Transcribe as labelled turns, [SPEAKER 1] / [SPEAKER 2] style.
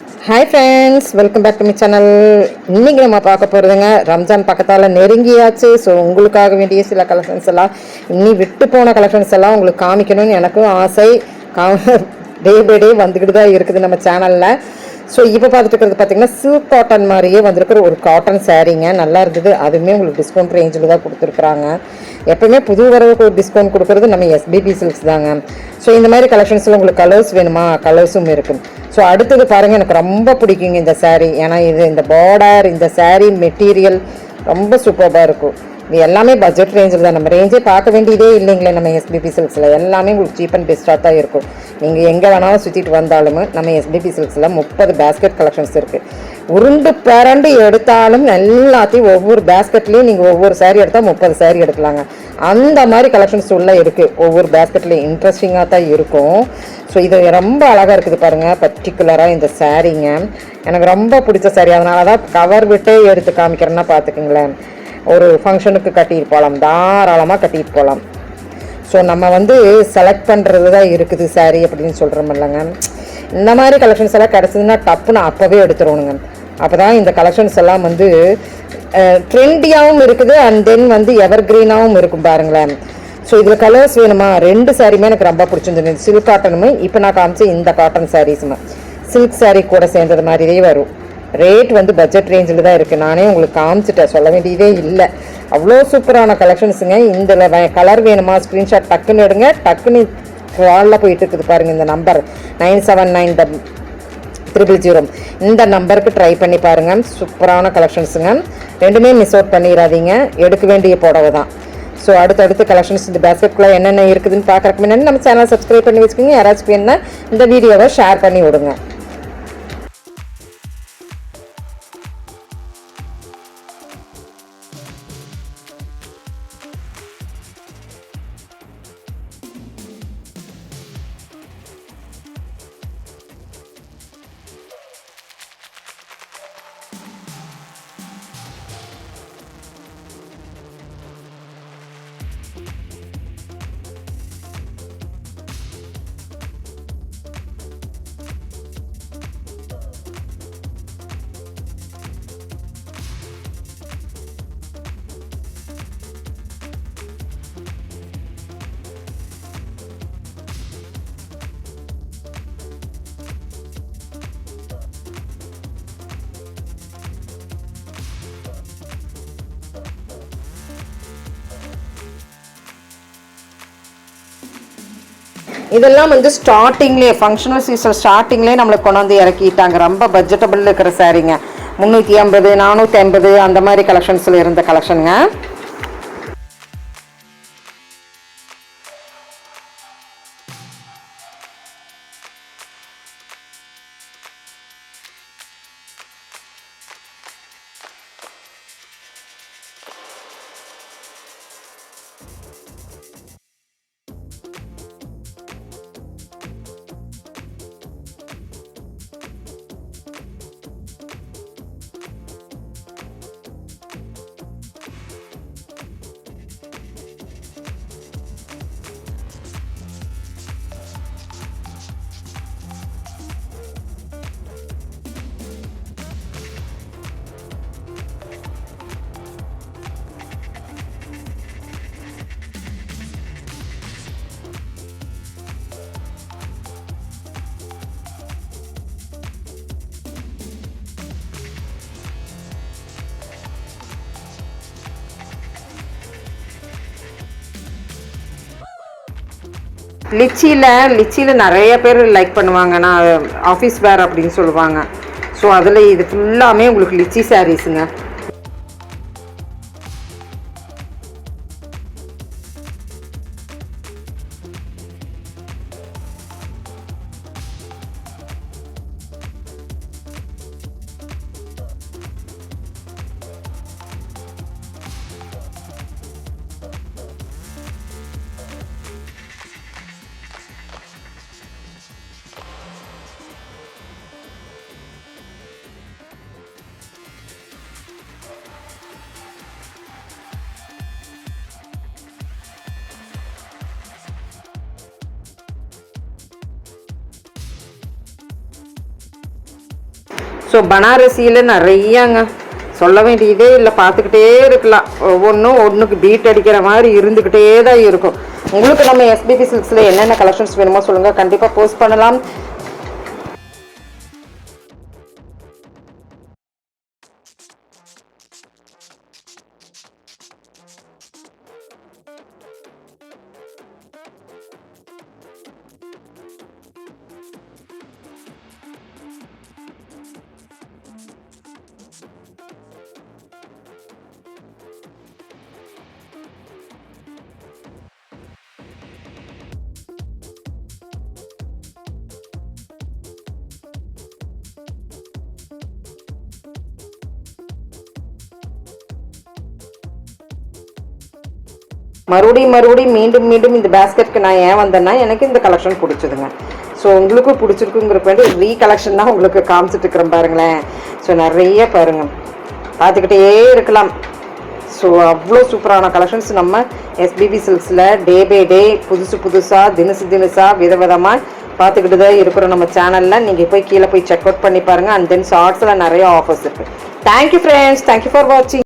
[SPEAKER 1] Hi friends, welcome back to my channel. இன்றைக்கி நம்ம பார்க்க போகிறதுங்க, ரம்ஜான் பக்கத்தால் நெருங்கியாச்சு. ஸோ உங்களுக்காக வேண்டிய சில கலெக்ஷன்ஸ் எல்லாம், இன்னி விட்டு போன கலெக்ஷன்ஸ் எல்லாம் உங்களுக்கு காமிக்கணும்னு எனக்கும் ஆசை. டே பை டே வந்துக்கிட்டு தான் இருக்குது நம்ம சேனலில். ஸோ இப்போ பார்த்துட்டு இருக்கிறது பார்த்தீங்கன்னா சில்க் காட்டன் மாதிரியே வந்திருக்கிற ஒரு காட்டன் சாரீங்க. நல்லா இருந்தது. அதுவுமே உங்களுக்கு டிஸ்கவுண்ட் ரேஞ்சில் தான் கொடுத்துருக்குறாங்க. எப்பவுமே புது வரவுக்கு ஒரு டிஸ்கவுண்ட் கொடுக்குறது நம்ம எஸ்பிபி சில்க்ஸ் தாங்க. ஸோ இந்த மாதிரி கலெக்ஷன்ஸில் உங்களுக்கு கலர்ஸ் வேணுமா, கலர்ஸும் இருக்குது. ஸோ அடுத்தது பாருங்கள், எனக்கு ரொம்ப பிடிக்குங்க இந்த சாரீ. ஏன்னா இது இந்த பார்டர், இந்த சாரீ மெட்டீரியல் ரொம்ப சூப்பராக இருக்கும். இது எல்லாமே பட்ஜெட் ரேஞ்சில் தான். நம்ம ரேஞ்சே பார்க்க வேண்டியதே இல்லைங்களே நம்ம எஸ்பிபி சில்க்ஸில். எல்லாமே உங்களுக்கு சீப் அண்ட் பெஸ்ட்டாக தான் இருக்கும். நீங்கள் எங்கே வேணாலும் சுற்றிட்டு வந்தாலும் நம்ம எஸ்பிபி சில்க்ஸில் 30 பேஸ்கெட் கலெக்ஷன்ஸ் இருக்குது. உருண்டு பரண்டு எடுத்தாலும் எல்லாத்தையும் ஒவ்வொரு பேஸ்கெட்லேயும் நீங்கள் ஒவ்வொரு சாரீ எடுத்தால் 30 சாரீ எடுக்கலாங்க. அந்த மாதிரி கலெக்ஷன்ஸ் உள்ள இருக்குது. ஒவ்வொரு பேஸ்கெட்லேயும் இன்ட்ரெஸ்டிங்காக தான் இருக்கும். ஸோ இது ரொம்ப அழகாக இருக்குது பாருங்கள். பர்டிகுலராக இந்த சாரீங்க எனக்கு ரொம்ப பிடிச்ச சாரீ. அதனால தான் கவர் விட்டே எடுத்து காமிக்கிறேன்னா பார்த்துக்குங்களேன். ஒரு ஃபங்க்ஷனுக்கு கட்டிட்டு போகலாம், தாராளமாக கட்டிட்டு போகலாம். ஸோ நம்ம செலக்ட் பண்ணுறது தான் இருக்குது சாரீ அப்படின்னு சொல்கிறோம் இல்லைங்க. இந்த மாதிரி கலெக்ஷன்ஸ் எல்லாம் கிடச்சிதுன்னா டப்புன்னு அப்போவே எடுத்துருவோனுங்க. அப்போ தான் இந்த கலெக்ஷன்ஸ் எல்லாம் ட்ரெண்டியாகவும் இருக்குது, அண்ட் தென் எவர் கிரீனாகவும் இருக்கும் பாருங்களேன். ஸோ இதில் கலர்ஸ் வேணுமா, 2 சாரீமே எனக்கு ரொம்ப பிடிச்சிருந்தது. சில்க் காட்டனுமே இப்போ நான் காமிச்ச இந்த காட்டன் சாரீஸுமே சில்க் சாரீ கூட சேர்ந்தது மாதிரியே வரும். ரேட் பட்ஜெட் ரேஞ்சில் தான் இருக்குது. நானே உங்களுக்கு காமிச்சிட்டேன், சொல்ல வேண்டியதே இல்லை. அவ்வளோ சூப்பரான கலெக்ஷன்ஸுங்க. இந்த கலர் வேணுமா, ஸ்க்ரீன்ஷாட் டக்குன்னு எடுங்க. டக்குன்னு காலில் போயிட்டு இருக்குது பாருங்கள். இந்த நம்பர் 979000 இந்த நம்பருக்கு ட்ரை பண்ணி பாருங்கள். சூப்பரான கலெக்ஷன்ஸுங்க. ரெண்டுமே மிஸ் அவுட் பண்ணிடாதீங்க. எடுக்க வேண்டிய புடவை தான். ஸோ அடுத்தடுத்து கலெக்ஷன்ஸ் இந்த பேஸ்கெட்குள்ளே என்னென்ன இருக்குதுன்னு பார்க்குறக்கு முன்னாடி நம்ம சேனலை சப்ஸ்கிரைப் பண்ணி வச்சுக்கோங்க. யாராச்சும் வேணுன்னா இந்த வீடியோவை ஷேர் பண்ணி விடுங்க. இதெல்லாம் ஸ்டார்டிங்லேயே ஃபங்க்ஷனல் சீசன் ஸ்டார்டிங்லேயே நம்மளுக்கு கொண்டு வந்து இறக்கிட்டாங்க. ரொம்ப பட்ஜெட்டபிள் இருக்கிற சாரீங்க. 350 450 அந்த மாதிரி கலெக்ஷன்ஸில் இருந்த கலெக்ஷனுங்க. லிச்சியில் நிறைய பேர் லைக் பண்ணுவாங்க. நான் ஆஃபீஸ் வேர் அப்படின்னு சொல்லுவாங்க. ஸோ அதில் இது ஃபுல்லாமே உங்களுக்கு லிச்சி சாரீஸுங்க. ஸோ பனாரசியில் நிறையாங்க, சொல்ல வேண்டியதே இல்லை, பார்த்துக்கிட்டே இருக்கலாம். ஒன்றுக்கு பீட் அடிக்கிற மாதிரி இருந்துக்கிட்டே தான் இருக்கும். உங்களுக்கு நம்ம எஸ்பிபி சில்க்ஸில் என்னென்ன கலெக்ஷன்ஸ் வேணுமோ சொல்லுங்கள், கண்டிப்பாக போஸ்ட் பண்ணலாம். மறுபடியும் மீண்டும் இந்த பேஸ்கெட்க்கு நான் ஏன் வந்தேன்னா, எனக்கு இந்த கலெக்ஷன் பிடிச்சதுங்க. ஸோ உங்களுக்கும் பிடிச்சிருக்குங்கிற வேண்டி ரீகலெக்ஷன் தான் உங்களுக்கு காமிச்சிட்டு இருக்கிறேன் பாருங்களேன். ஸோ நிறைய பாருங்கள், பார்த்துக்கிட்டே இருக்கலாம். ஸோ அவ்வளோ சூப்பரான கலெக்ஷன்ஸ் நம்ம எஸ்பிபி சில்க்ஸில் டே பை டே புதுசாக தினசாக விதவிதமாக பார்த்துக்கிட்டு தான் இருக்கிறோம் நம்ம சேனலில். நீங்கள் போய் கீழே போய் செக் அவுட் பண்ணி பாருங்கள். அண்ட் தென் ஷார்ட்ஸில் நிறைய ஆஃபர்ஸ் இருக்குது. தேங்க்யூ ஃப்ரெண்ட்ஸ், தேங்க்யூ ஃபார் வாட்சிங்.